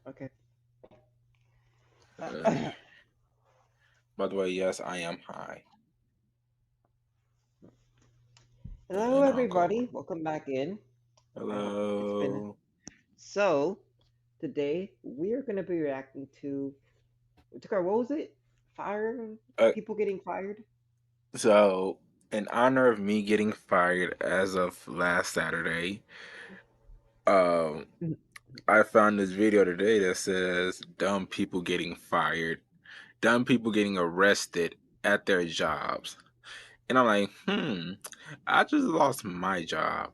Okay. Uh, by the way, yes, I am high, Hello, and I'll go everybody. on. Welcome back in. It's been Hello. so. Today we are going to be reacting to. Takar, what was it? Fire Uh, people getting fired. so, in honor of me getting fired as of last Saturday, um, Mhm. I found this video today that says dumb people getting fired, dumb people getting arrested at their jobs. And I'm like, I just lost my job.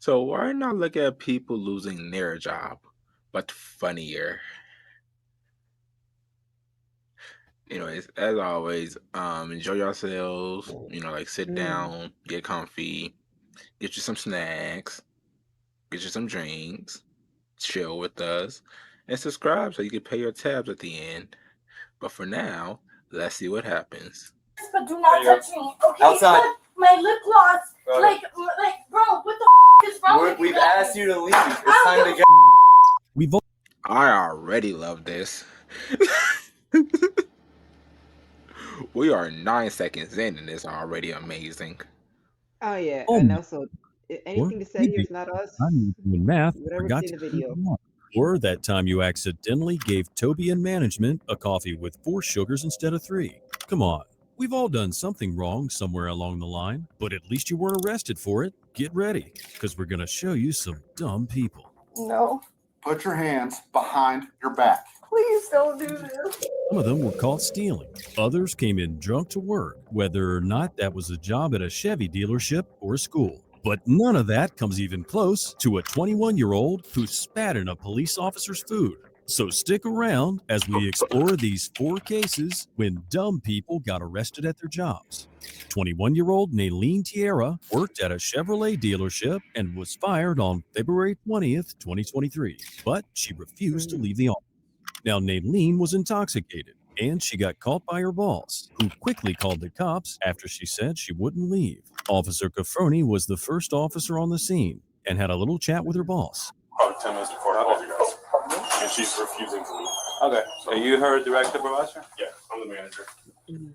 So why not look at people losing their job, but funnier? Anyways, as always, enjoy yourselves. Like sit Mm. down, get comfy, get you some snacks, get you some drinks, chill with us, and subscribe so you can pay your tabs at the end. But for now, let's see what happens. But do not touch me. Okay, outside. Look, my lip gloss. Bro, what the is wrong with you? We've asked you to leave. It's time to go. We've I already love this. We are 9 seconds in, and it's already amazing. Oh yeah, all and met also before. anything to say here Maybe is not the time you us. were doing math and Whatever's forgot in to the turn video. it on. Or that time you accidentally gave Toby and management a coffee with 4 sugars instead of 3. Come on. We've all done something wrong somewhere along the line, but at least you weren't arrested for it. Get ready, because we're going to show you some dumb people. No. Put your hands behind your back. Please don't do this. Some of them were caught stealing. Others came in drunk to work, whether or not that was a job at a Chevy dealership or a school. But none of that comes even close to a 21-year-old who spat in a police officer's food. So stick around as we explore these 4 cases when dumb people got arrested at their jobs. 21-year-old Naylene Tierra worked at a Chevrolet dealership and was fired on February 20th, 2023, but she refused to Mm. leave the office. Now, Naylene was intoxicated, and she got caught by her boss, who quickly called the cops after she said she wouldn't leave. Officer Cafroni was the first officer on the scene and had a little chat with her boss. Probably 10 minutes before I called you guys. And she's refusing to leave. Okay. So you her direct supervisor? Yeah, I'm the manager. Mm.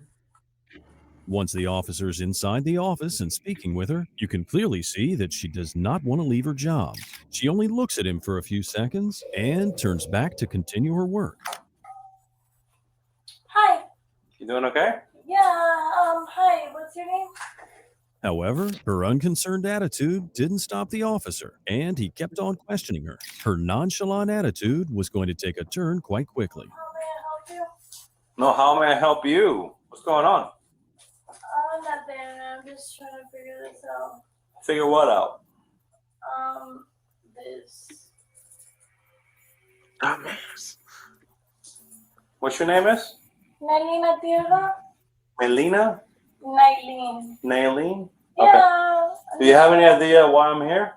Once the officer's inside the office and speaking with her, you can clearly see that she does not want to leave her job. She only looks at him for a few seconds and turns back to continue her work. Hi. You doing okay? Yeah, hi. What's your name? However, her unconcerned attitude didn't stop the officer, and he kept on questioning her. Her nonchalant attitude was going to take a turn quite quickly. How may I help you? No, how may I help you? What's going on? Nothing. I'm just trying to figure this out. Figure what out? This. Dumbass. What's your name is? Nailina Tierra? Melina? Nailin. Nailene? Okay. Yeah. Do you have any idea why I'm here?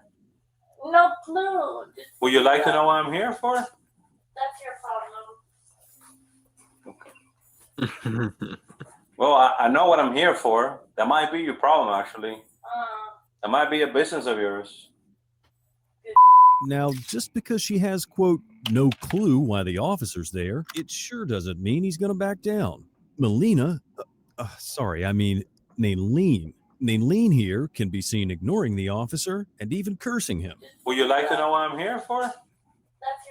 No clue. Would you like to know what I'm here for? That's your problem. Well, I know what I'm here for. That might be your problem, actually. That might be a business of yours. Now, just because she has, quote, no clue why the officer's there, it sure doesn't mean he's going to back down. Naylene Naylene here can be seen ignoring the officer and even cursing him. Would you like to know what I'm here for? That's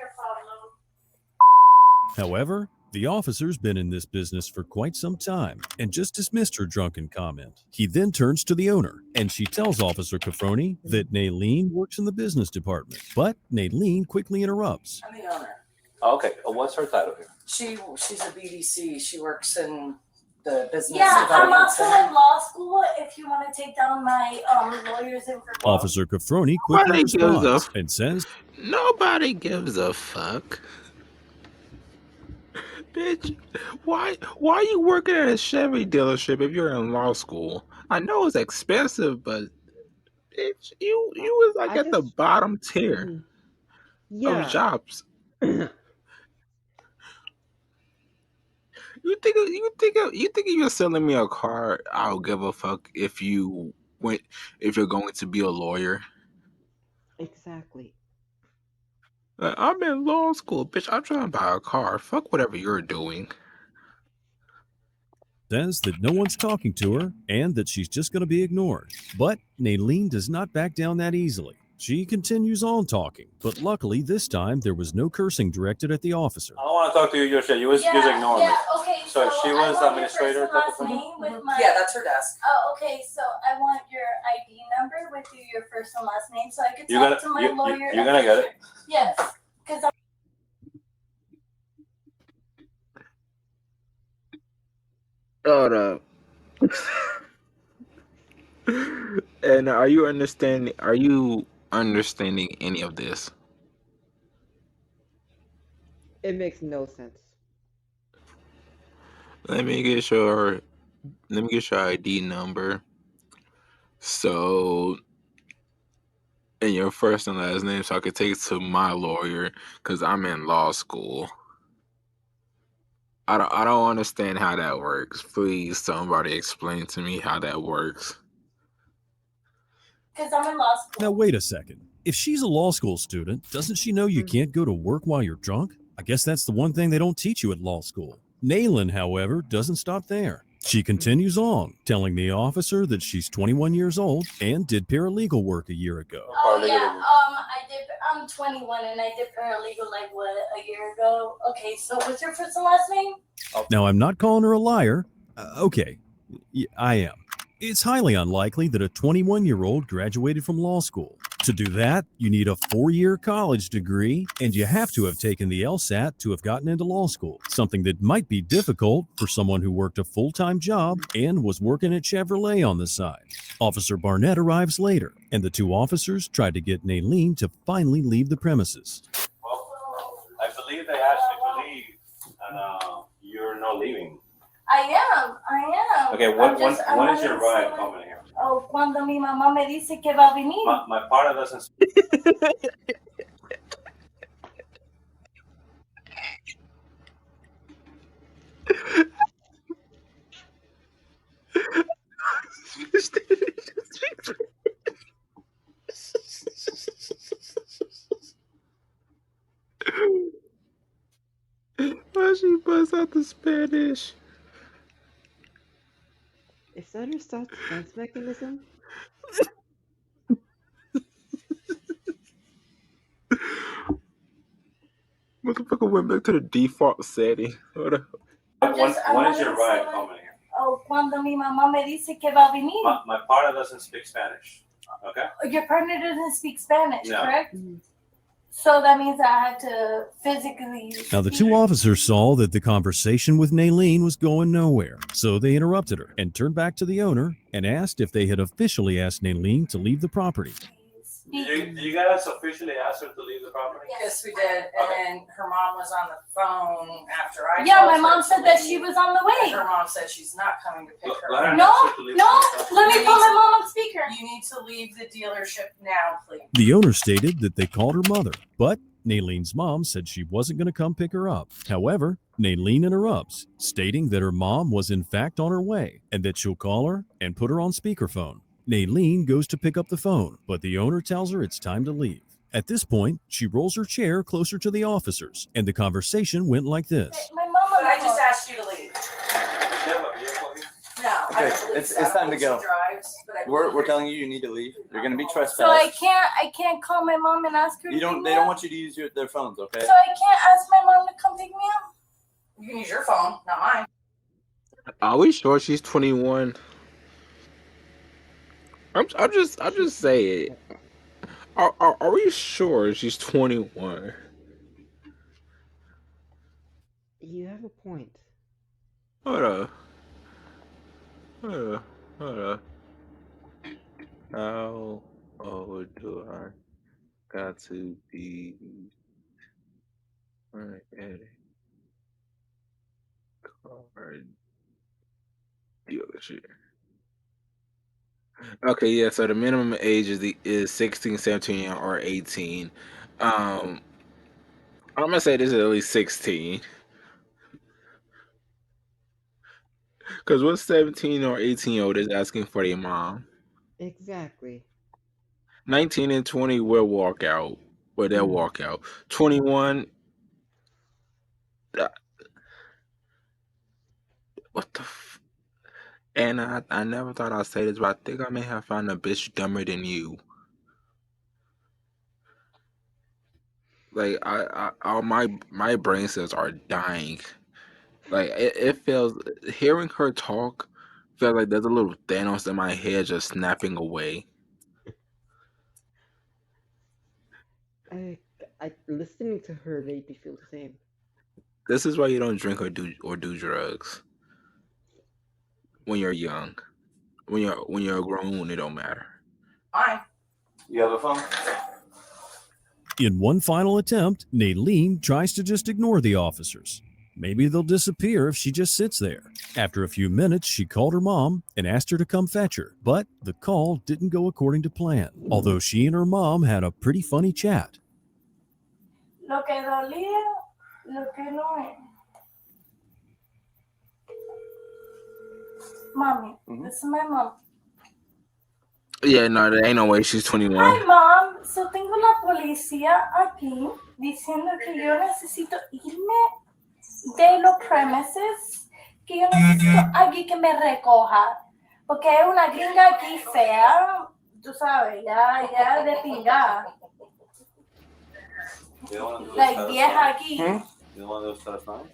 your problem. However, the officer's been in this business for quite some time and just dismissed her drunken comment. He then turns to the owner, and she tells Officer Cafroni that Naylene works in the business department. But Naylene quickly interrupts. I'm the owner. Okay. What's her title here? She's a BDC. She works in the business Yeah, I'm development also center. in law school if you want to take down my lawyer's information. Officer Cafroni quickly Nobody gives responds a and says, Nobody gives a fuck. Bitch, why you working at a Chevy dealership if you're in law school? I know it's expensive, but bitch, you was like I at the just. bottom tier Mhm. of Yeah. jobs. You think if you're selling me a car, I'll give a fuck if you're going to be a lawyer. Exactly. I'm in law school, bitch. I'm trying to buy a car. Fuck whatever you're doing. Says that no one's talking to her and that she's just going to be ignored. But Naylene does not back down that easily. She continues on talking, but luckily this time there was no cursing directed at the officer. I don't want to talk to you, your shit. You was just ignoring me. Okay. So she was I want administrator your type first of and thing? last name with my. Yeah, that's her desk. Oh, okay. So I want your ID number with your first and last name, so I could You talk gonna- to my you- lawyer. you're gonna get it. Yes, because Hold up. And are you understanding any of this? It makes no sense. Let me get your ID number. So, and your first and last name, so I could take it to my lawyer, because I'm in law school. I don't understand how that works. Please, somebody explain to me how that works. I'm in law school. Now, wait a second. If she's a law school student, doesn't she know you can't go to work while you're drunk? I guess that's the one thing they don't teach you at law school. Naylin, however, doesn't stop there. She continues on, telling the officer that she's 21 years old and did paralegal work a year ago. Oh yeah, I did. I'm 21 and I did paralegal like a year ago. Okay, so what's your first and last name? Now, I'm not calling her a liar. Okay, I am. It's highly unlikely that a 21-year-old graduated from law school. To do that, you need a 4-year college degree, and you have to have taken the LSAT to have gotten into law school, something that might be difficult for someone who worked a full-time job and was working at Chevrolet on the side. Officer Barnett arrives later, and the two officers tried to get Naylene to finally leave the premises. Well, I believe they asked you to leave, and you're not leaving. I am. Okay, when is your ride coming here? Oh, cuando mi mamá me dice que va a venir. My partner doesn't speak. Why she busts out the Spanish? Is that her self-defense mechanism? Motherfucker went back to the default setting. Hold up. When is your ride coming here? Oh, cuando mi mamá me dice que va a venir. My partner doesn't speak Spanish. Okay? Your partner doesn't speak Spanish, No. correct? Mhm. So that means I have to physically. Now, the two officers saw that the conversation with Naylene was going nowhere, so they interrupted her and turned back to the owner and asked if they had officially asked Naylene to leave the property. Did you guys officially ask her to leave the property? Yes, we did. And then her mom was on the phone after I. Yeah, told my her mom to said that leave. she was on the And her way. mom said she's not coming to pick her Let her up. know. No, let me put my mom on speaker. You need to leave the dealership now, please. The owner stated that they called her mother, but Naylene's mom said she wasn't going to come pick her up. However, Naylene interrupts, stating that her mom was in fact on her way and that she'll call her and put her on speakerphone. Naylene goes to pick up the phone, but the owner tells her it's time to leave. At this point, she rolls her chair closer to the officers, and the conversation went like this. My mom. But I just asked you to leave. No, I Okay, don't believe it's so. time to She go. drives, but I We're believe telling you need to leave. You're gonna be trespassed. So I can't call my mom and ask her. You to don't. pick They me don't up? want you to use their phones. Okay. So I can't ask my mom to come pick me up. you can use your phone, not mine. Are we sure she's 21? I'll just say it. Are we sure she's 21? You have a point. Hold up. How old do I got to be? Right at a car dealership. Okay, yeah, so the minimum age is 16, 17, or 18. I'm gonna say this is at least 16. Because what 17 or 18-year-old is asking for their mom? Exactly. 19 and 20 will walk out. with that walkout. 21. What the? And I never thought I'd say this, but I think I may have found a bitch dumber than you. Like all my brain cells are dying. Like it feels, hearing her talk feels like there's a little Thanos in my head just snapping away. I listening to her made me feel the same. This is why you don't drink or do drugs when you're young. When you're grown, it don't matter. Fine. You have a phone? In one final attempt, Naylene tries to just ignore the officers. Maybe they'll disappear if she just sits there. After a few minutes, she called her mom and asked her to come fetch her, but the call didn't go according to plan, although she and her mom had a pretty funny chat. Lo que dolía, lo que no es. Mommy, this is my mom. Yeah, no, there ain't no way she's 21. Hi, Mom. So tengo la policía aquí diciendo que yo necesito irme de los premises, que yo necesito alguien que me recoja, porque hay una gringa aquí fea, tú sabes, ya de pingada. Like vieja aquí. You don't want to do stuff now?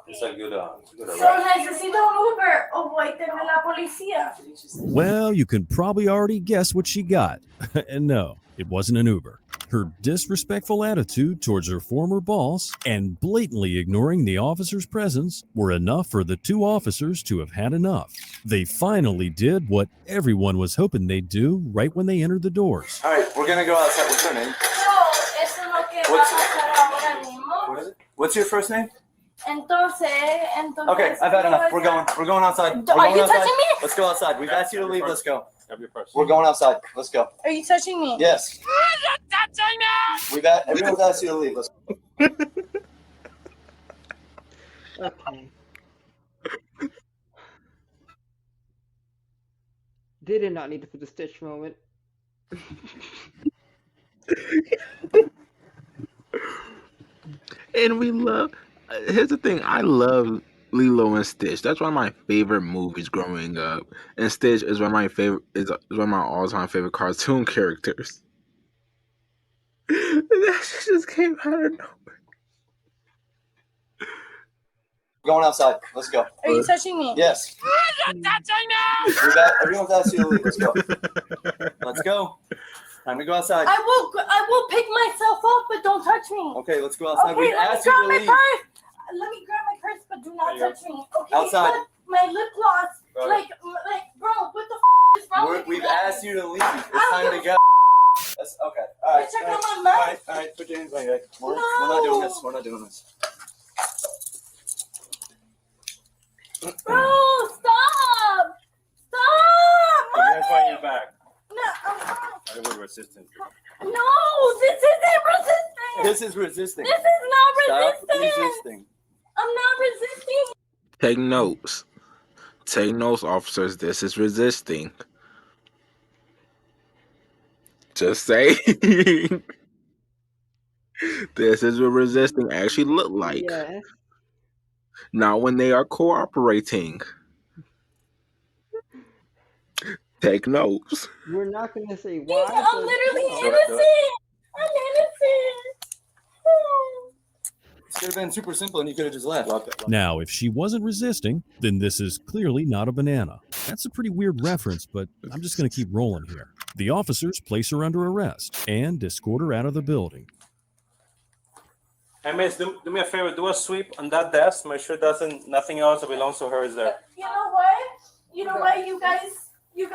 It's a good So necesito un Uber o voy a tener la policía. Well, you can probably already guess what she got. And no, it wasn't an Uber. Her disrespectful attitude towards her former boss and blatantly ignoring the officer's presence were enough for the two officers to have had enough. They finally did what everyone was hoping they'd do right when they entered the doors. All right, we're gonna go outside. What's your name? No, eso es lo que va a pasar ahora mismo. What is it? What's your first name? Entonces. Okay, I've had enough. We're going outside. Are you touching me? Let's go outside. We've asked you to leave. Let's go. Have your purse. We're going outside. Let's go. Are you touching me? Yes. Everyone's asked you to leave. Let's go. Okay. They did not need to put the Stitch moment. And we love. Here's the thing. I love Lilo and Stitch. That's one of my favorite movies growing up. And Stitch is one of my all-time favorite cartoon characters. That shit just came out of nowhere. We're going outside. Let's go. Are you touching me? Yes. Everyone's asked you to leave. Let's go. Let's go. Time to go outside. I will pick myself up, but don't touch me. Okay, let's go outside. Okay, We've let me asked you grab to my leave. purse. Let me grab my purse, but do not touch me. Okay. Outside. But my lip gloss, Go like, bro, what the is wrong with you We've guys? asked you to leave. It's time to go. That's okay. All right. Check all out right, my all mouth. right. All right. Put your hands on your head. We're not doing this. We're not doing this. Bro, stop! You Mommy! guys find your bag. No, I will resistance. no, this isn't resisting. This is resisting. This is not Stop resisting. resisting. I'm not resisting. Take notes. Take notes, officers. This is resisting. Just saying. This is what resisting actually look like. Yes. Not when they are cooperating. Take notes. We're not going to say why. I'm but- literally Do it, do it. innocent. I'm innocent. It should have been super simple and you could have just left. Now, if she wasn't resisting, then this is clearly not a banana. That's a pretty weird reference, but I'm just going to keep rolling here. The officers place her under arrest and escort her out of the building. Hey, miss, do me a favor. Do a sweep on that desk. Make sure nothing else that belongs to her is there. You know what? You know what, you guys, this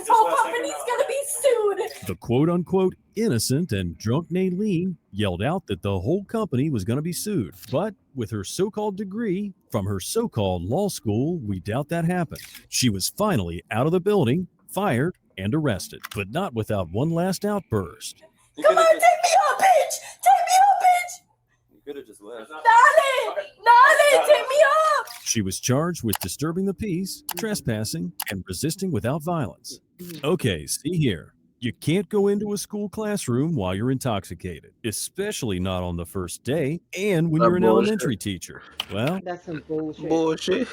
whole company's gonna be sued. The quote-unquote innocent and drunk Naylene yelled out that the whole company was going to be sued. But with her so-called degree from her so-called law school, we doubt that happened. She was finally out of the building, fired, and arrested, but not without one last outburst. You Come could on, have take me out, bitch! Take me out, bitch! could have just left. Dale! Dale! Take me up! She was charged with disturbing the peace, trespassing, and resisting without violence. Okay, see here. You can't go into a school classroom while you're intoxicated, especially not on the first day and when you're an Bullshit. elementary teacher. Well, That's some bullshit. Bullshit.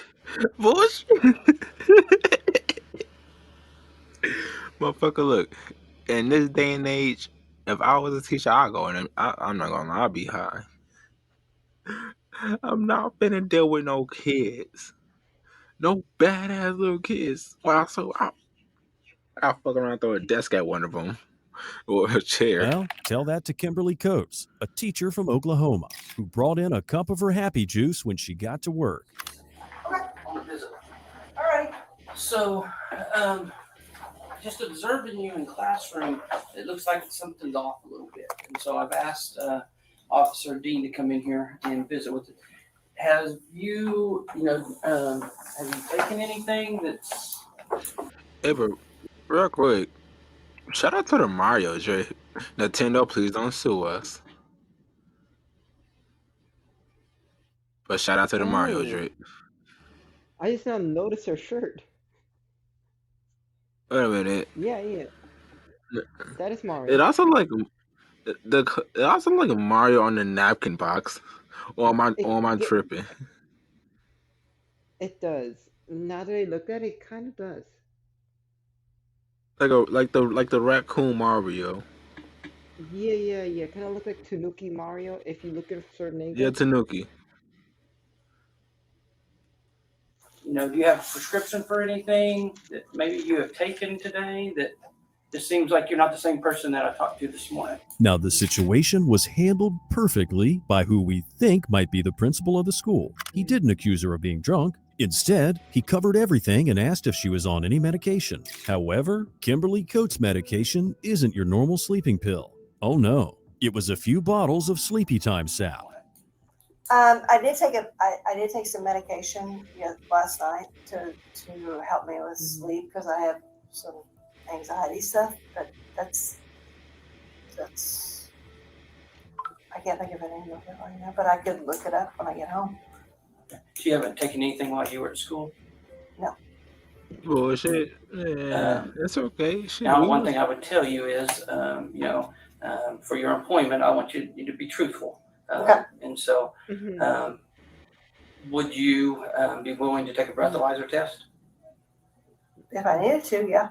Bullshit. Motherfucker, look. In this day and age, if I was a teacher, I'd go in and I'm not gonna lie, I'll be high. I'm not finna deal with no kids. No badass little kids. Well, so I'll fuck around and throw a desk at one of them. Or a chair. well, tell that to Kimberly Coates, a teacher from Oklahoma, who brought in a cup of her happy juice when she got to work. Okay, on the visit. All right. So, just observing you in classroom, it looks like something's off a little bit. And so I've asked Officer Dean to come in here and visit with it. Have you taken anything that's... Hey, but real quick, shout out to the Mario, Dre. Nintendo, please don't sue us. But shout out to the Mario, Oh. Dre. I just now noticed her shirt. Wait a minute. Yeah. That is Mario. It also like it also like a Mario on the napkin box. Or am I tripping? It does. Now that I look at it, it kind of does. Like the raccoon Mario. Yeah. Kind of look like Tanuki Mario if you look at a certain angle. Yeah, Tanuki. do you have a prescription for anything that maybe you have taken today that just seems like you're not the same person that I talked to this morning? Now, the situation was handled perfectly by who we think might be the principal of the school. He didn't accuse her of being drunk. Instead, he covered everything and asked if she was on any medication. However, Kimberly Coates' medication isn't your normal sleeping pill. Oh no, it was a few bottles of Sleepy Time Sal. I did take some medication last night to help me with sleep because I have some anxiety stuff, but that's I can't think of it any of it right now, but I could look it up when I get home. You haven't taken anything while you were at school? Bullshit. Yeah, it's okay. Shit, Now, one thing I would tell you is, for your employment, I want you to be truthful. Okay. And so, Mhm. would you be willing to take a breathalyzer test? If I needed to, yeah.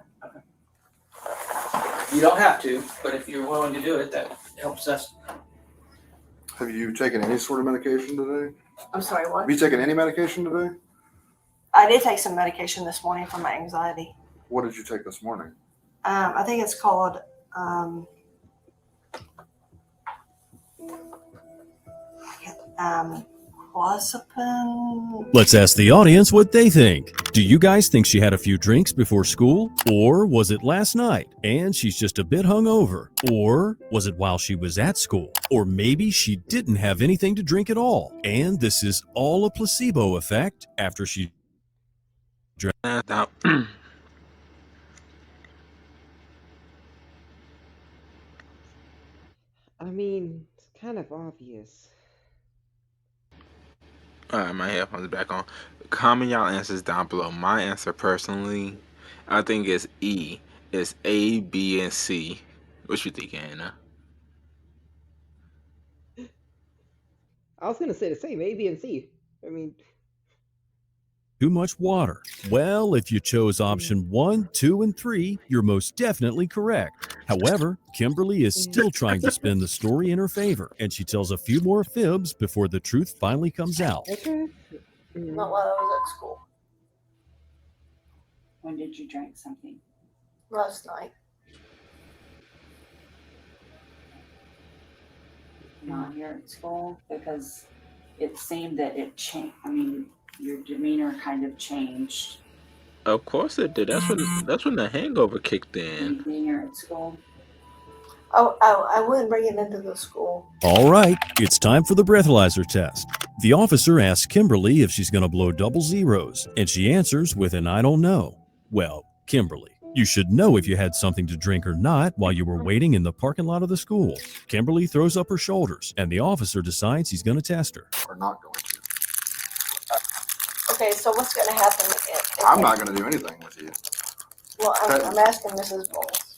You don't have to, but if you're willing to do it, that helps us. Have you taken any sort of medication today? I'm sorry, what? Have you taken any medication today? I did take some medication this morning for my anxiety. What did you take this morning? I think it's called clozapine. Let's ask the audience what they think. Do you guys think she had a few drinks before school? Or was it last night and she's just a bit hungover? Or was it while she was at school? Or maybe she didn't have anything to drink at all and this is all a placebo effect after she Now, I mean, it's kind of obvious. Alright, my headphones back on. Comment y'all answers down below. My answer personally, I think it's E. It's A, B, and C. What you think, Anna? I was gonna say the same, A, B, and C. I mean, too much water. Well, if you chose option 1, 2, and 3, you're most definitely correct. However, Kimberly is still trying to spin the story in her favor, and she tells a few more fibs before the truth finally comes out. okay. Not while I was at school When did you drink something? last night. Not here at school? Because it seemed that it changed. I mean, your demeanor kind of changed. Of course it did. That's when the hangover kicked When in. you being here at school. Oh, I wouldn't bring it into the school. All right, it's time for the breathalyzer test. The officer asks Kimberly if she's going to blow double zeros, and she answers with an I don't know. Well, Kimberly. You should know if you had something to drink or not while you were waiting in the parking lot of the school. Kimberly throws up her shoulders, and the officer decides he's going to test her. Or not going to? Okay, so what's gonna happen I'm not gonna do anything with you. Well, I'm asking Mrs. Bowles.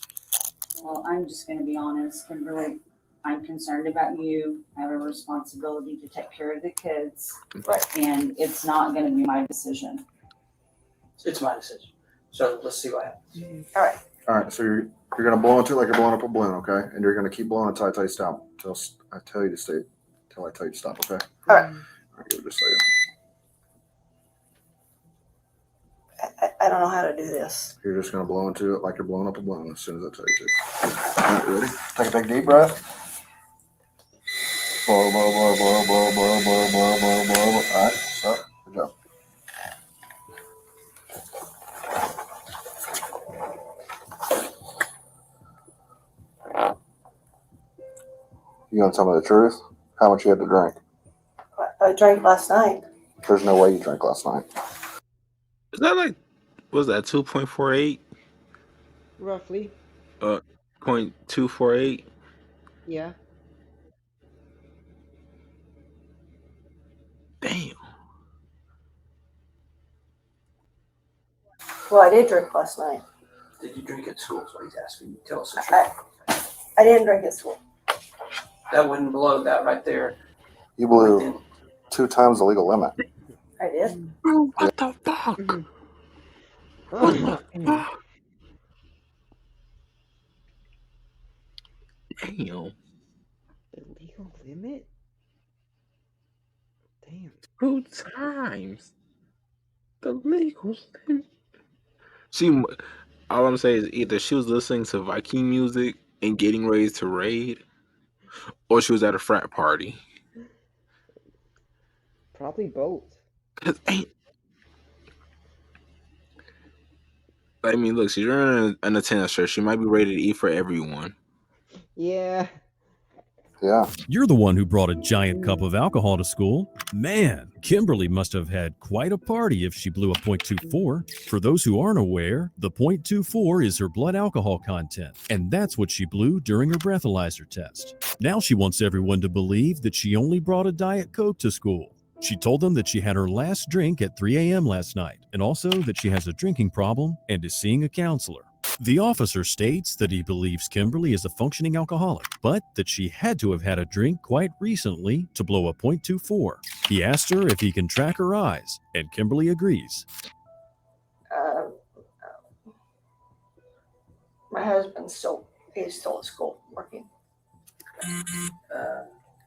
Well, I'm just gonna be honest, Kimberly. I'm concerned about you. I have a responsibility to take care of the kids. Right. And it's not gonna be my decision. It's my decision. So let's see what happens. All right. All right, so you're gonna blow into it like you're blowing up a balloon, okay? And you're gonna keep blowing until I tell you to stop. Till I tell you to stay. Till I tell you to stop, okay? All right. All right, give it just a second. I don't know how to do this. You're just gonna blow into it like you're blowing up a balloon as soon as I tell you to. All right, ready? Take a big deep breath. Blow, blow, blow, blow, blow, blow, blow, blow, blow, blow. All right, stop. Good job. You gonna tell me the truth? How much you had to drink? I drank last night. There's no way you drank last night. Is that like, was that 2.48? Roughly. 0.248? Yeah. Damn. Well, I did drink last night. Did you drink at school? Is what he's asking. Tell us the truth. I didn't drink at school. That wouldn't blow that right there. You blew 2 times the legal limit. I did. Bro, what the fuck? What the fuck? Damn. The legal limit? Damn. 2 times the legal limit. All I'm saying is either she was listening to Viking music and getting ready to raid, or she was at a frat party. Probably both. Cause I mean, look, she's wearing an attendance shirt. She might be rated E for everyone. Yeah. Yeah. You're the one who brought a giant cup of alcohol to school. Man, Kimberly must have had quite a party if she blew a .24. For those who aren't aware, the .24 is her blood alcohol content, and that's what she blew during her breathalyzer test. Now she wants everyone to believe that she only brought a Diet Coke to school. She told them that she had her last drink at 3 a.m. last night, and also that she has a drinking problem and is seeing a counselor. The officer states that he believes Kimberly is a functioning alcoholic, but that she had to have had a drink quite recently to blow a .24. He asked her if he can track her eyes, and Kimberly agrees. My husband's he's still at school working.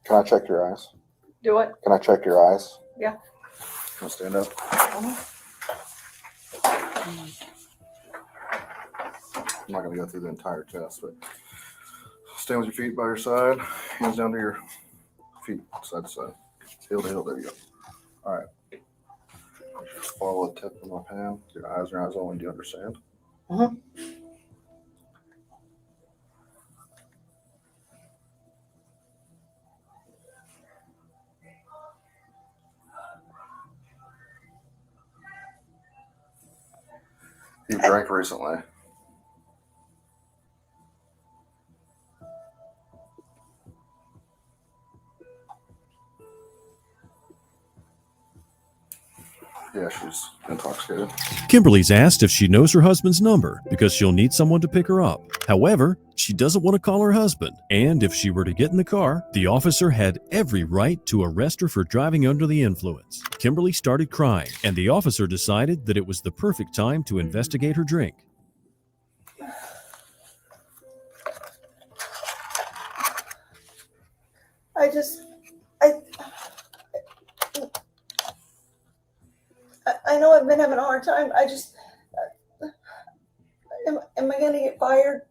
Can I check your eyes? Do it? Can I check your eyes? Yeah. Can I stand up? I'm not going to go through the entire test, but stand with your feet by your side, hands down to your feet, side to side, heel to heel. There you go. All right. Just follow the tip of my hand. Your eyes are eyes only. Do you understand? Uh-huh. You drank recently. Yeah, she's intoxicated. Kimberly's asked if she knows her husband's number because she'll need someone to pick her up. However, she doesn't want to call her husband, and if she were to get in the car, the officer had every right to arrest her for driving under the influence. Kimberly started crying, and the officer decided that it was the perfect time to investigate her drink. I know I've been having a hard time. Am I going to get fired?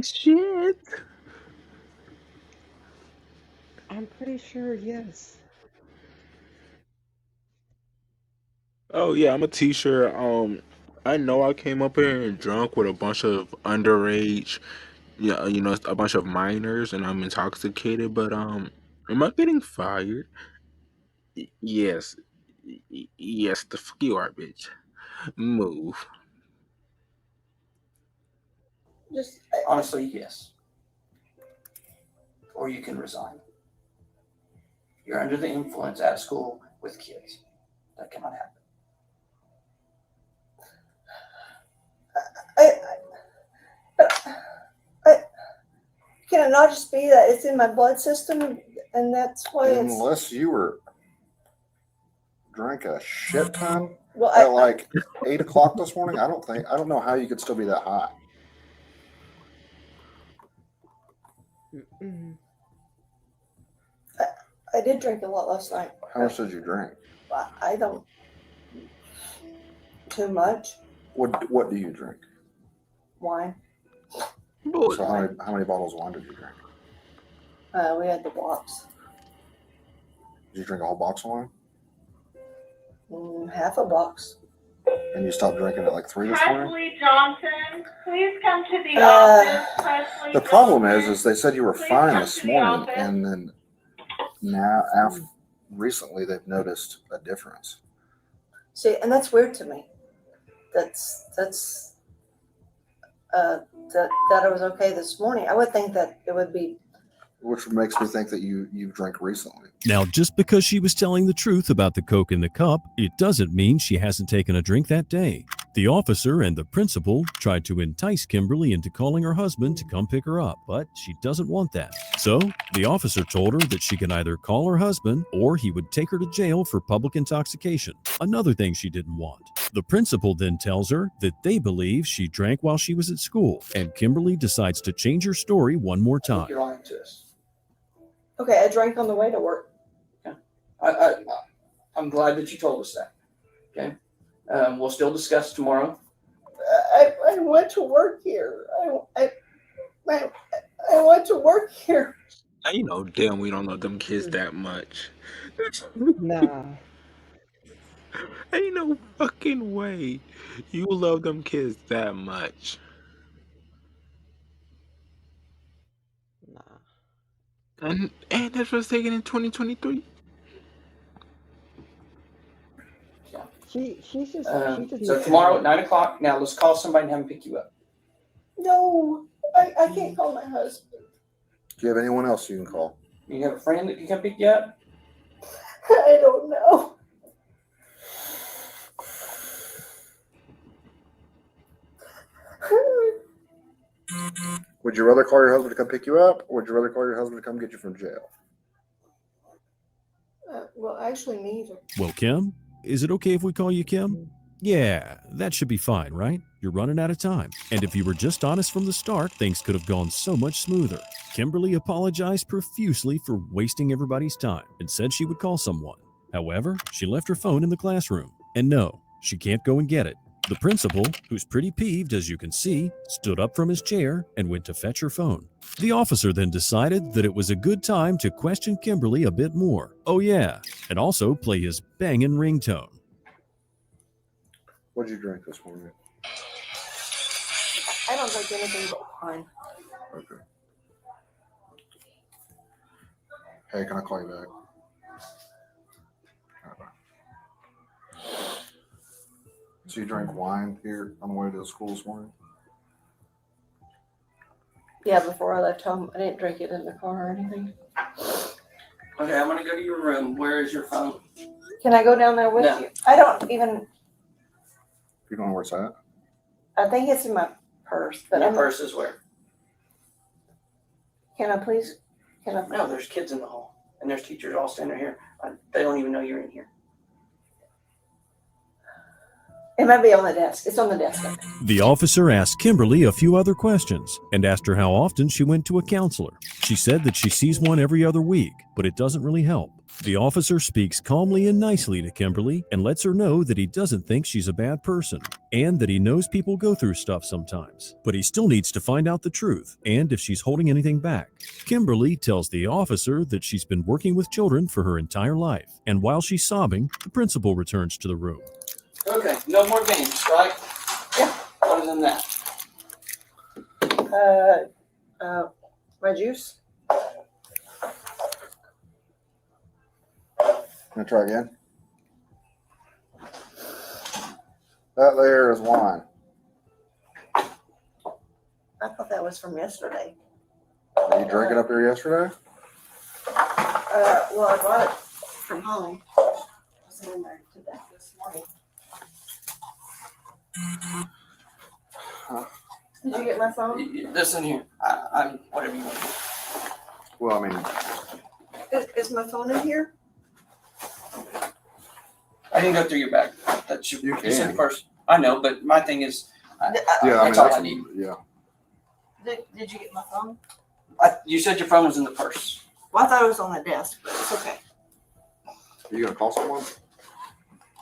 Shit. I'm pretty sure, yes. Oh yeah, I'm a teacher. I know I came up here drunk with a bunch of underage, yeah, a bunch of minors, and I'm intoxicated. But am I getting fired? Yes, yes. The fuck you are, bitch. Move. Just Honestly, yes. Or you can resign. You're under the influence at school with kids. That cannot happen. can it not just be that it's in my blood system and that's why it's Unless you were drank a shit ton well at like 8 o'clock this morning. I don't know how you could still be that high. Mm-mm. I did drink a lot last night. How much did you drink? I don't too much What do you drink? wine. So how many bottles of wine did you drink? We had the box. Did you drink a whole box of wine? Half a box. And you stopped drinking at like 3 this morning? Presley Johnson, please come to the office. Presley The problem Johnson. is they said you were Please fine come this to the morning, office. and then now, recently, they've noticed a difference. See, and that's weird to me. That's that I was okay this morning. I would think that it would be. Which makes me think that you drank recently. Now, just because she was telling the truth about the Coke in the cup, it doesn't mean she hasn't taken a drink that day. The officer and the principal tried to entice Kimberly into calling her husband to come pick her up, but she doesn't want that. So, the officer told her that she can either call her husband or he would take her to jail for public intoxication, another thing she didn't want. The principal then tells her that they believe she drank while she was at school, and Kimberly decides to change her story one more I think time. you're lying to us. Okay, I drank on the way to work. I'm glad that you told us that. Okay. We'll still discuss tomorrow. I went to work here. I went to work here. Now, you know damn we don't love them kids that much. Nah. Ain't no fucking way you love them kids that much. Nah. And this was taken in 2023. She's just So tomorrow at 9 o'clock. Now let's call somebody and have them pick you up. No, I can't call my husband. Do you have anyone else you can call? You have a friend that can come pick you up? I don't know. Would you rather call your husband to come pick you up, or would you rather call your husband to come get you from jail? Well, actually, neither. Well, Kim, is it okay if we call you Kim? Yeah, that should be fine, right? You're running out of time. And if you were just honest from the start, things could have gone so much smoother. Kimberly apologized profusely for wasting everybody's time and said she would call someone. However, she left her phone in the classroom. And no, she can't go and get it. The principal, who's pretty peeved as you can see, stood up from his chair and went to fetch her phone. The officer then decided that it was a good time to question Kimberly a bit more. Oh yeah, and also play his bangin' ringtone. What did you drink this morning? I don't drink anything but wine. Okay. Hey, can I call you back? So you drank wine here on the way to the school this morning? Yeah, before I left home, I didn't drink it in the car or anything. Okay, I'm gonna go to your room. Where is your phone? Can I go down there with No. you? I don't even. You don't know where it's at? I think it's in my purse, but Your I'm. purse is where? Can I please? Can I? No, there's kids in the hall, and there's teachers all standing here. They don't even know you're in here. It might be on the desk. It's on the desk. The officer asked Kimberly a few other questions and asked her how often she went to a counselor. She said that she sees one every other week, but it doesn't really help. The officer speaks calmly and nicely to Kimberly and lets her know that he doesn't think she's a bad person and that he knows people go through stuff sometimes, but he still needs to find out the truth and if she's holding anything back. Kimberly tells the officer that she's been working with children for her entire life, and while she's sobbing, the principal returns to the room. Okay, no more games, right? Yeah. Other than that. My juice. Can I try again? That there is wine. I thought that was from yesterday. Did you drink it up here yesterday? Well, I brought it from home. I was in there today this morning. Did you get my phone? This in here. I'm whatever you want. Well, I mean, Is my phone in here? I didn't go through your bag. That's You you said can. first. I know, but my thing is, yeah, I mean, that's all I need. yeah. Did you get my phone? You said your phone was in the purse. Well, I thought it was on the desk, but it's okay. Are you gonna call someone?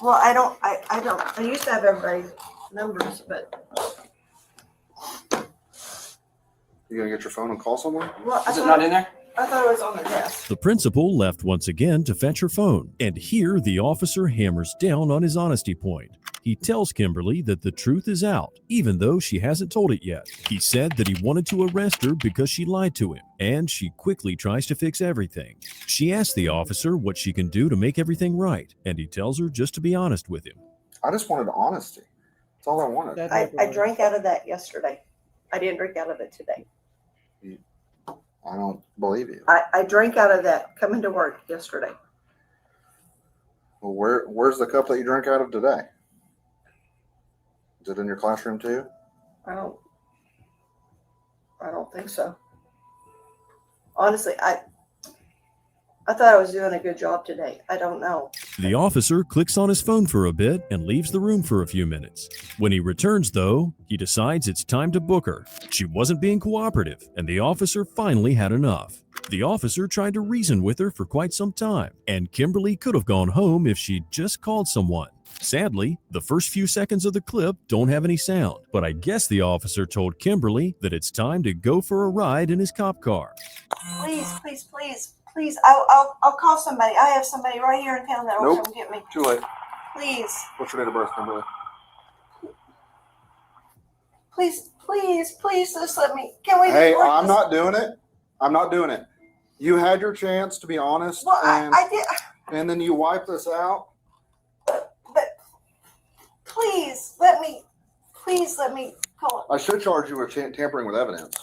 Well, I don't. I used to have everybody's numbers, but You gonna get your phone and call someone? well, Is it not in there? I thought it was on the desk. The principal left once again to fetch her phone, and here the officer hammers down on his honesty point. He tells Kimberly that the truth is out, even though she hasn't told it yet. He said that he wanted to arrest her because she lied to him, and she quickly tries to fix everything. She asks the officer what she can do to make everything right, and he tells her just to be honest with him. I just wanted honesty. That's all I wanted. That I never drank out of that yesterday. I didn't drink out of it today. I don't believe you. I drank out of that coming to work yesterday. Well, where's the cup that you drank out of today? Is it in your classroom too? I don't think so. Honestly, I thought I was doing a good job today. I don't know. The officer clicks on his phone for a bit and leaves the room for a few minutes. When he returns, though, he decides it's time to book her. She wasn't being cooperative, and the officer finally had enough. The officer tried to reason with her for quite some time, and Kimberly could have gone home if she'd just called someone. Sadly, the first few seconds of the clip don't have any sound, but I guess the officer told Kimberly that it's time to go for a ride in his cop car. Please, I'll call somebody. I have somebody right here in town that will Nope. come get me. Too late. Please, What's your date of birth, Kimberly? please, just let me. Can we? Hey, just work I'm this- not doing it. I'm not doing it. You had your chance to be honest, Well, and, I did, and then you wipe this out. but please let me call. I should charge you with tampering with evidence.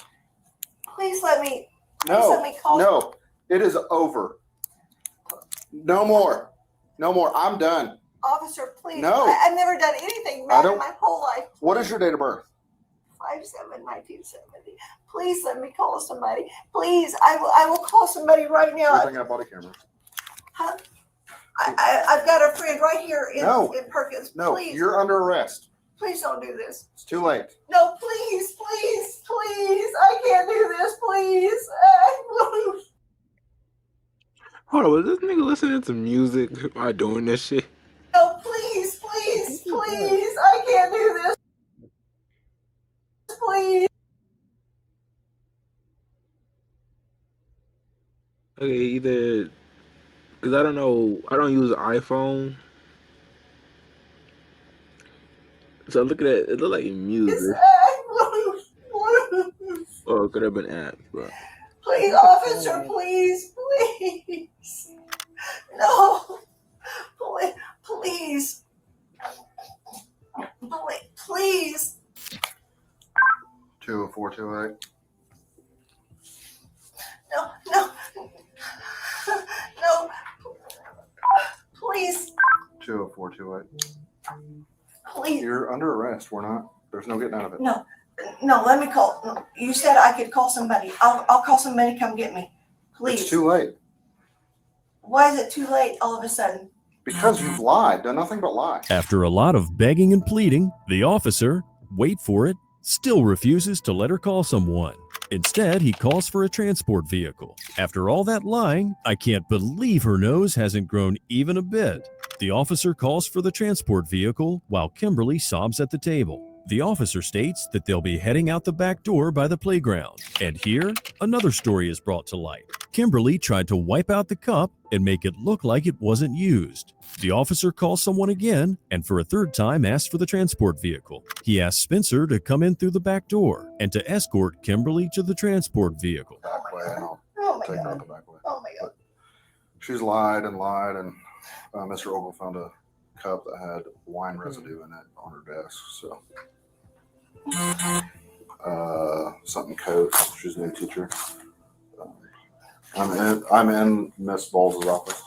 Please let me. No, let me call. no, it is over. No more. No more. I'm done. Officer, please. No. I've never done anything I bad in don't- my whole life. What is your date of birth? 5/7/1970. Please let me call somebody. Please, I will call somebody right You're now. thinking of body camera. Huh? I've got a friend right here in, No. in Perkins. No, Please, you're under arrest. please don't do this. It's too late. No, please. I can't do this. Please. Hold on, was this nigga listening to music while doing this shit? No, please. I can't do this. Please. Okay, either because I don't know, I don't use an iPhone, so look at it. It looked like music. Or it could have been apps, but Please, officer, please. No. Please. Please. 20428. No. Please. 20428. Please. You're under arrest. We're not. There's no getting out of it. No, let me call. No, you said I could call somebody. I'll call somebody to come get me. Please. It's too late. Why is it too late all of a sudden? Because you've lied. Done nothing but lie. After a lot of begging and pleading, the officer, wait for it, still refuses to let her call someone. Instead, he calls for a transport vehicle. After all that lying, I can't believe her nose hasn't grown even a bit. The officer calls for the transport vehicle while Kimberly sobs at the table. The officer states that they'll be heading out the back door by the playground. And here, another story is brought to light. Kimberly tried to wipe out the cup and make it look like it wasn't used. The officer calls someone again and for a third time asks for the transport vehicle. He asks Spencer to come in through the back door and to escort Kimberly to the transport vehicle. Back way, and I'll Oh my take her out god. the back way. Oh my god. She's lied, and Mr. Ogle found a cup that had wine residue in it on her desk. So something Coates. She's a new teacher. I'm in Miss Bowles' office.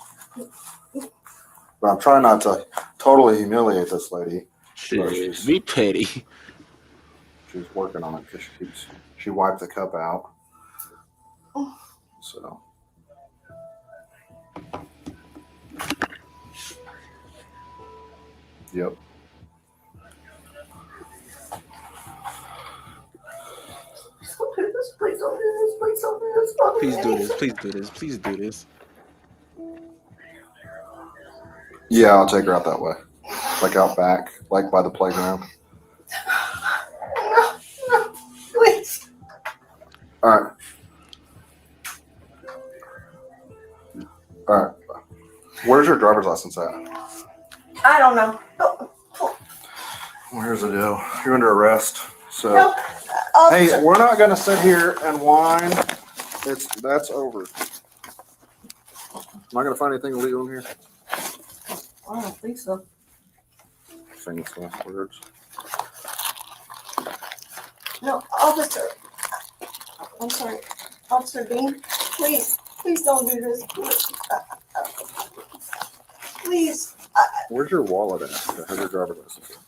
But I'm trying not to totally humiliate this lady. Shit, be petty. She's working on it because she wiped the cup out. So. Yep. Please don't do this. Please don't do this. Please do this. Please do this. Please do this. Yeah, I'll take her out that way. Like out back, like by the playground. No, please. All right. All right. Where's your driver's license at? I don't know. Oh, Well, here's the deal. You're under arrest. So, no. hey, we're not going to sit here and whine. That's over. Am I going to find anything illegal in here? I don't think so. Famous last words. No, officer. I'm sorry. Officer Dean, please don't do this. Please. Where's your wallet at? That has your driver's license.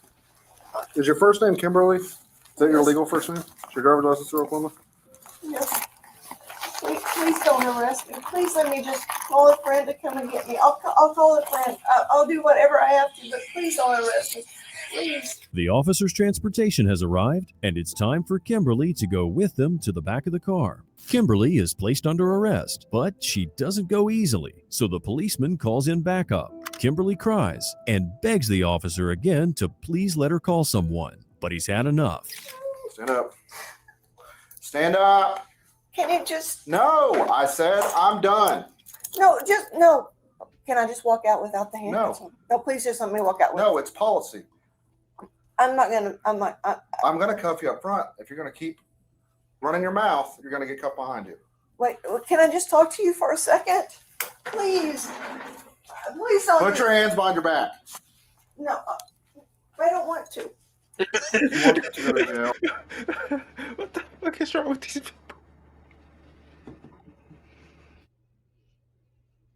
Is your first name Kimberly? Is that your legal first name? Is your driver's license through Oklahoma? Yes. Please don't arrest me. Please let me just call a friend to come and get me. I'll call a friend. I'll do whatever I have to, but please don't arrest me. Please. The officer's transportation has arrived, and it's time for Kimberly to go with them to the back of the car. Kimberly is placed under arrest, but she doesn't go easily, so the policeman calls in backup. Kimberly cries and begs the officer again to please let her call someone, but he's had enough. Stand up. Stand up. Can you just? No, I said I'm done. No, just no. Can I just walk out without the handcuffs No. on? No, please just let me walk out. No, it's policy. I'm not gonna. I'm not. I'm going to cuff you up front. If you're going to keep running your mouth, you're going to get cuffed behind you. Wait. Can I just talk to you for a second, please? Please don't. Put your hands behind your back. No, I don't want to. You want to go to jail. What the fuck is wrong with these people?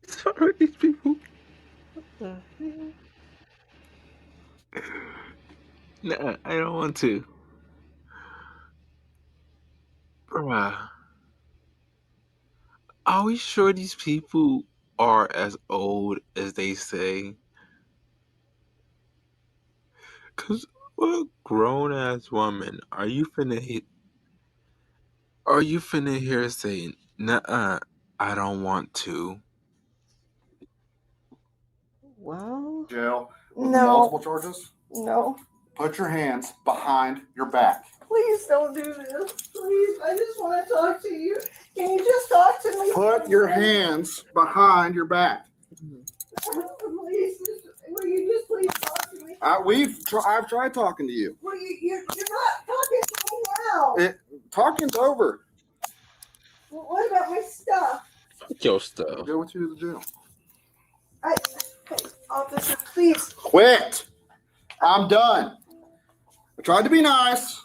What's wrong with these people? Nah, I don't want to. Bruh. Are we sure these people are as old as they say? Cause what a grown ass woman are you finna here saying, "Nuh-uh, I don't want to"? Well, Jail with No. multiple charges. No. Put your hands behind your back. Please don't do this. Please, I just want to talk to you. Can you just talk to me? Put your hands behind your back. Please, will you just please talk to me? I've tried talking to you. Well, you're not talking to me now. Talking's over. Well, what about my stuff? Fuck your I'll stuff. go with you to the jail. Officer, please. Quit. I'm done. I tried to be nice.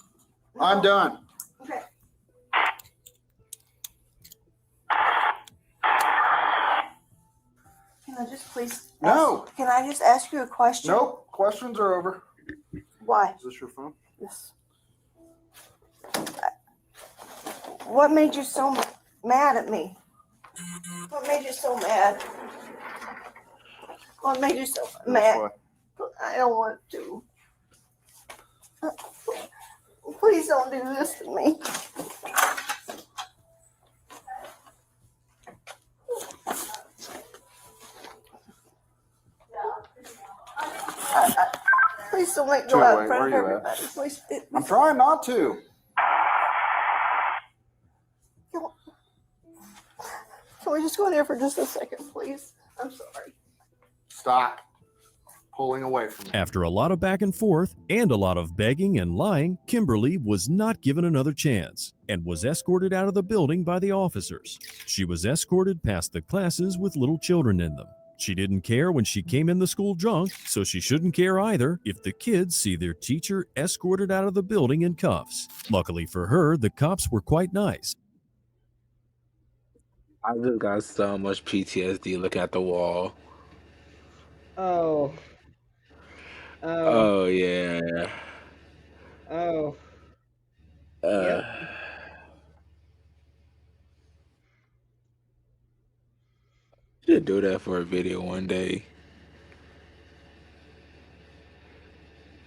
I'm done. Okay. Can I just please? No. Can I just ask you a question? Nope. Questions are over. Why? Is this your phone? Yes. What made you so mad at me? What made you so mad? What made you so mad? I don't want to. Please don't do this to me. Please don't make me go out in front of everybody. Please. I'm trying not to. Can we just go in there for just a second, please? I'm sorry. Stop pulling away from me. After a lot of back and forth and a lot of begging and lying, Kimberly was not given another chance and was escorted out of the building by the officers. She was escorted past the classes with little children in them. She didn't care when she came in the school drunk, so she shouldn't care either if the kids see their teacher escorted out of the building in cuffs. Luckily for her, the cops were quite nice. I just got so much PTSD looking at the wall. Oh. Oh. Oh yeah. Oh. Uh, Yep. Should do that for a video one day.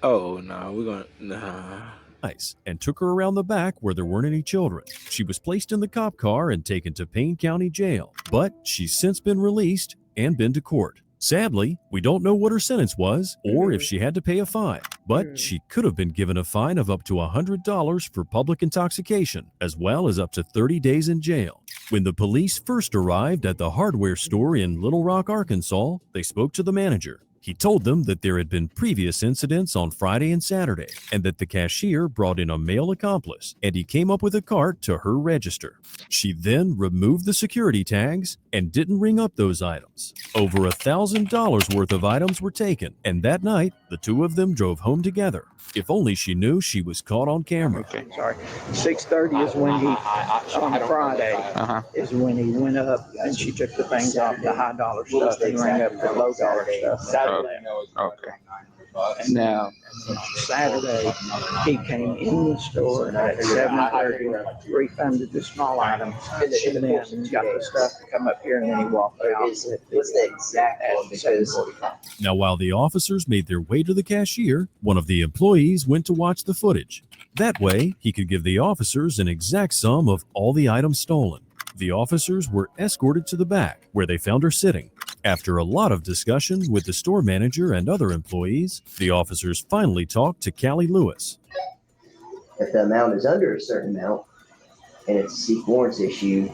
Oh no, we're gonna Nice, and took her around the back where there weren't any children. She was placed in the cop car and taken to Payne County Jail, but she's since been released and been to court. Sadly, we don't know what her sentence was or if she had to pay a fine, but she could have been given a fine of up to $100 for public intoxication, as well as up to 30 days in jail. When the police first arrived at the hardware store in Little Rock, Arkansas, they spoke to the manager. He told them that there had been previous incidents on Friday and Saturday, and that the cashier brought in a male accomplice, and he came up with a cart to her register. She then removed the security tags and didn't ring up those items. Over $1,000 worth of items were taken, and that night, the two of them drove home together. If only she knew she was caught on camera. Okay, sorry. 6:30 is when he, on Friday, is when he went up and she took the things off, the high dollar stuff, and rang up the low dollar stuff. Okay. And now, Saturday, he came in the store at 7:30, refunded the small items, and then got the stuff to come up here, and then he walked out. What's the exact Now, while the officers made their way to the cashier, one of the employees went to watch the footage. That way, he could give the officers an exact sum of all the items stolen. The officers were escorted to the back, where they found her sitting. After a lot of discussion with the store manager and other employees, the officers finally talked to Callie Lewis. If the amount is under a certain amount and it's a seek warrants issue,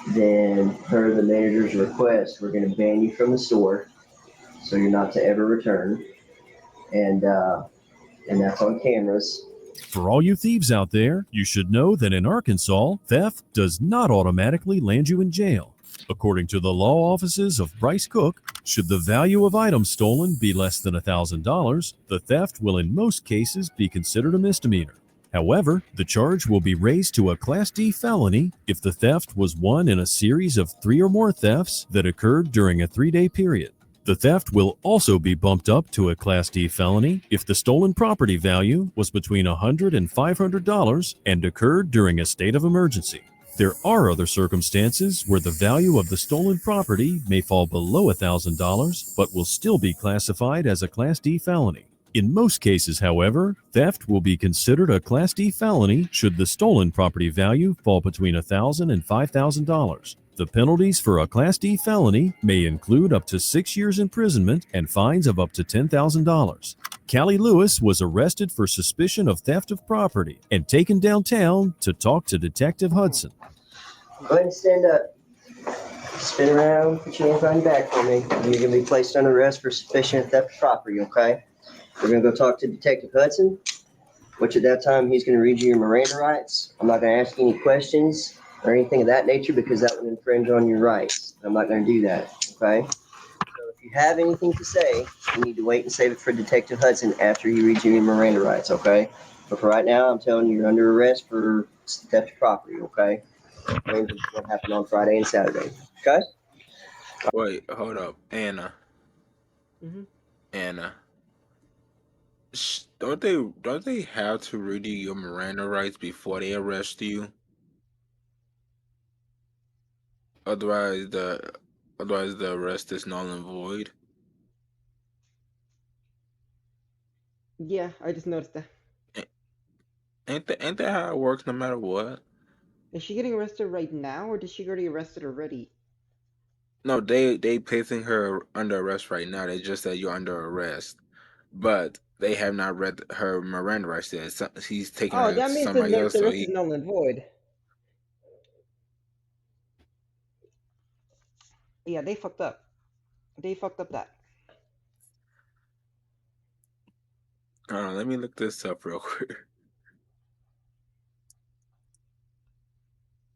then per the manager's request, we're going to ban you from the store, so you're not to ever return. And that's on cameras. For all you thieves out there, you should know that in Arkansas, theft does not automatically land you in jail. According to the law offices of Bryce Cook, should the value of items stolen be less than $1,000, the theft will in most cases be considered a misdemeanor. However, the charge will be raised to a Class D felony if the theft was one in a series of 3 or more thefts that occurred during a 3-day period. The theft will also be bumped up to a Class D felony if the stolen property value was between $100 and $500 and occurred during a state of emergency. There are other circumstances where the value of the stolen property may fall below $1,000 but will still be classified as a Class D felony. In most cases, however, theft will be considered a Class D felony should the stolen property value fall between $1,000 and $5,000. The penalties for a Class D felony may include up to 6 years imprisonment and fines of up to $10,000. Callie Lewis was arrested for suspicion of theft of property and taken downtown to talk to Detective Hudson. Go ahead and stand up. Spin around, put your hands behind your back for me. You're going to be placed under arrest for suspicion of theft of property, okay? We're going to go talk to Detective Hudson, which at that time he's going to read you your Miranda rights. I'm not going to ask you any questions or anything of that nature because that would infringe on your rights. I'm not going to do that, okay? So if you have anything to say, you need to wait and save it for Detective Hudson after he reads you your Miranda rights, okay? But for right now, I'm telling you, you're under arrest for theft of property, okay? And what happened on Friday and Saturday, okay? Wait, hold up, Anna. Mm-hmm. Anna. Don't they have to read you your Miranda rights before they arrest you? Otherwise the arrest is null and void. Yeah, I just noticed that. Ain't that how it works no matter what? Is she getting arrested right now, or did she already arrested already? No, they placing her under arrest right now. They just said you're under arrest, but they have not read her Miranda rights yet. So he's taking her that to means somebody else. the So arrest is null and void. Yeah, they fucked up. They fucked up that. Hold on, let me look this up real quick.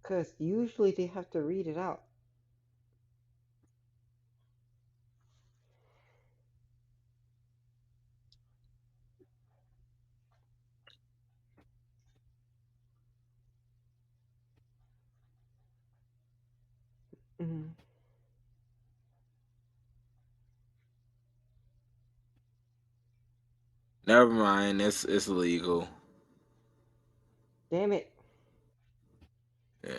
Because usually they have to read it out. Mhm. Never mind. It's legal. Damn it. Yeah.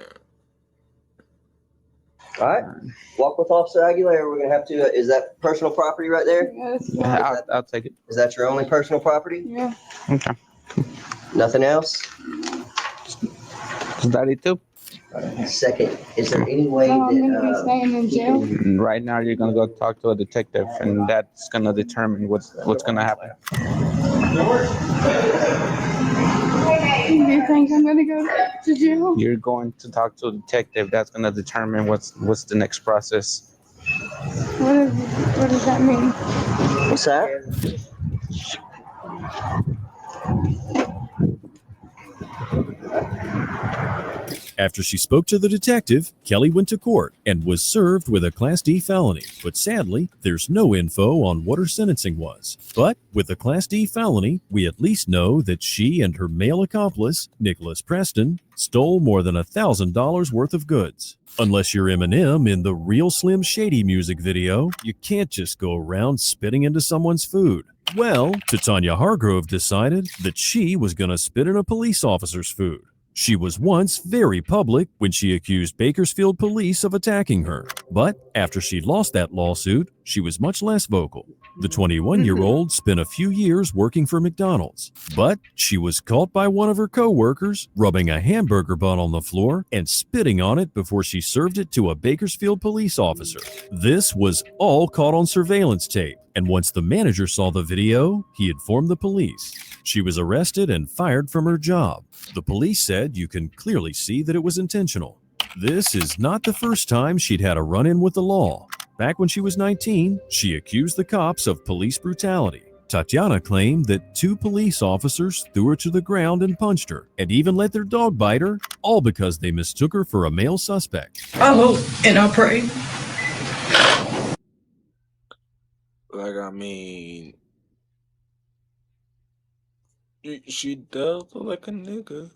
All right. Walk with Officer Aguilera. We're gonna have to. Is that personal property right there? Yeah, I'll take it. Is that your only personal property? Yeah. Okay. Nothing else? Is that it too? Second, is there any way No, I'm that gonna be staying in jail. can- Right now, you're gonna go talk to a detective, and that's gonna determine what's gonna happen. Do you think I'm gonna go to jail? You're going to talk to a detective. That's gonna determine what's the next process. What does that mean? What's that? After she spoke to the detective, Kelly went to court and was served with a Class D felony. But sadly, there's no info on what her sentencing was. But with a Class D felony, we at least know that she and her male accomplice, Nicholas Preston, stole more than $1,000 worth of goods. Unless you're Eminem in the Real Slim Shady music video, you can't just go around spitting into someone's food. Well, Titania Hargrove decided that she was going to spit in a police officer's food. She was once very public when she accused Bakersfield police of attacking her. But after she lost that lawsuit, she was much less vocal. The 21-year-old spent a few years working for McDonald's, but she was caught by one of her co-workers rubbing a hamburger bun on the floor and spitting on it before she served it to a Bakersfield police officer. This was all caught on surveillance tape, and once the manager saw the video, he informed the police. She was arrested and fired from her job. The police said you can clearly see that it was intentional. This is not the first time she'd had a run-in with the law. Back when she was 19, she accused the cops of police brutality. Tatiana claimed that 2 police officers threw her to the ground and punched her, and even let their dog bite her, all because they mistook her for a male suspect. I hope and I pray. Like, I mean, she does look like a nigga.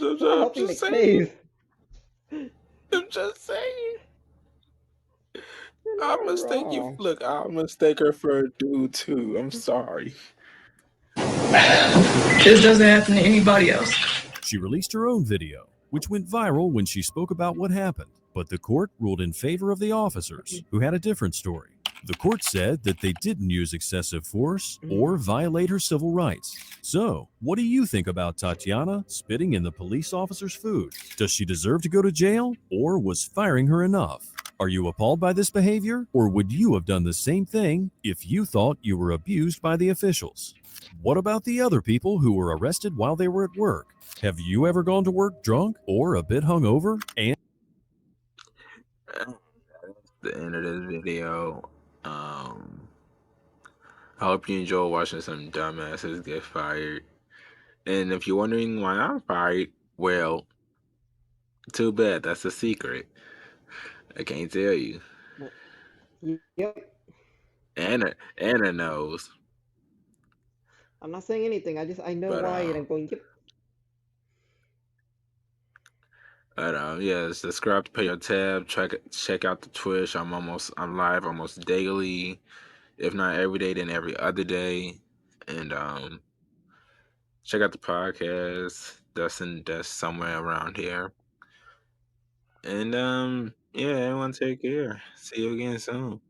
I'm Helping the just saying. case. I'm just saying. You're I'll not mistake you. wrong. Look, I'll mistake her for a dude too. I'm sorry. This doesn't happen to anybody else. She released her own video, which went viral when she spoke about what happened, but the court ruled in favor of the officers, who had a different story. The court said that they didn't use excessive force or violate her civil rights. So, what do you think about Tatiana spitting in the police officer's food? Does she deserve to go to jail, or was firing her enough? Are you appalled by this behavior, or would you have done the same thing if you thought you were abused by the officials? What about the other people who were arrested while they were at work? Have you ever gone to work drunk or a bit hungover? And That's the end of this video. I hope you enjoy watching some dumbasses get fired. And if you're wondering why I'm fired, well, too bad. That's a secret. I can't tell you. Yep. Anna knows. I'm not saying anything. I know But why, and I'm going, yep. yeah, subscribe to Pay Your Tab. Check out the Twitch. I'm live almost daily, if not every day, then every other day. And check out the podcast. That's somewhere around here. And yeah, everyone take care. See you again soon.